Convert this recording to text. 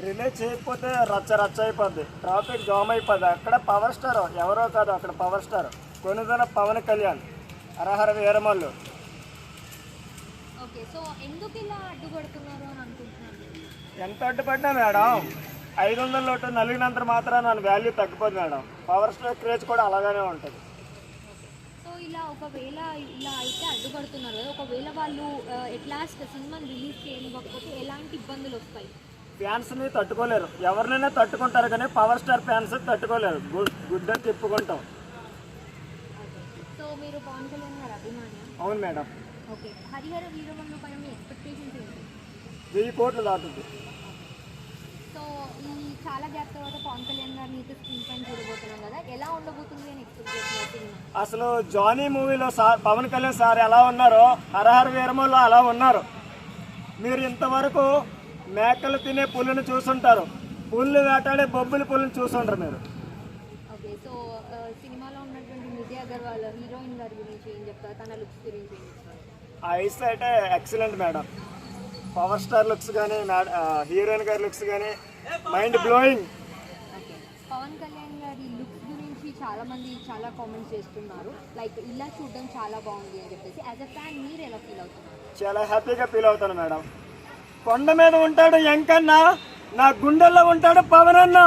Release చేయకపోతే రచ్చ రచ్చ అయిపోద్ది, ట్రాఫిక్ జామ్ అయిపోద్ది. అక్కడ పవర్ స్టార్ ఎవరో కాదు, అక్కడ పవర్ స్టార్ కొనుదన పవన్ కళ్యాణ్, హరహర వీరమల్లు. ఓకే, సో ఎందుకు ఇలా అడ్డుపడుతున్నారు అని అనుకుంటున్నాను? ఎంత అడ్డుపడ్డా మేడం, 500 లోటు నలిగినంత మాత్రం నా వాల్యూ తగ్గిపోదు మేడం. పవర్ స్టార్ క్రేజ్ కూడా అలాగే ఉంటుంది. సో ఇలా ఒకవేళ ఇలా అయితే అడ్డుపడుతున్నారు కదా, ఒకవేళ వాళ్ళు ఎట్లాస్ట్ సినిమాని రిలీజ్ చేయకపోతే ఎలాంటి ఇబ్బందులు వస్తాయి? ఫ్యాన్స్ని తట్టుకోలేరు, ఎవరినైనా తట్టుకుంటారు కానీ పవర్ స్టార్ ఫ్యాన్స్ తట్టుకోలేరు, గుడ్డ తిప్పుకుంటాం. సో మీరు పవన్ కళ్యాణ్ గారు అభిమాని? అవును మేడం. ఓకే, హరిహర వీరమల్లు పైన మీ ఎక్స్పెక్టేషన్స్ ఏంటి? 1000 కోట్లు దాటుద్ది. సో ఈ చాలా గ్యాప్ తర్వాత పవన్ కళ్యాణ్ గారిని అయితే స్క్రీన్ పైన చూడబోతున్నాం కదా, ఎలా ఉండబోతుంది అని ఎక్స్పెక్ట్ చేస్తున్నారు సినిమా? అసలు జానీ మూవీలో పవన్ కళ్యాణ్ సార్ ఎలా ఉన్నారో హరహర వీరమల్లో అలా ఉన్నారు. మీరు ఇంతవరకు మేకలు తినే పులిని చూసుంటారు, పుల్లు వేటాడే బొబ్బుల పులిని చూసుంటారు మీరు. ఓకే, సో సినిమాలో ఉన్నటువంటి నిధి అగర్వాల్ హీరోయిన్ గారి గురించి ఏం చెప్తారు, తన లుక్స్ గురించి ఏం చెప్తారు? ఆ ఐస్ అయితే excellent madam. Power star looks కానీ హీరోయిన్ గారి లుక్స్ కానీ mind blowing. Okay, Pawan Kalyan గారి లుక్స్ గురించి చాలామంది చాలా కామెంట్స్ చేస్తున్నారు, లైక్ ఇలా చూడడం చాలా బాగుంది అని చెప్పేసి. యాజ్ అ ఫ్యాన్ మీరు ఎలా ఫీల్ అవుతున్నారు? చాలా హ్యాపీగా ఫీల్ అవుతాను మేడం. కొండ మీద ఉంటాడు ఎంకన్నా, నా గుండెల్లో ఉంటాడు పవన్ అన్న.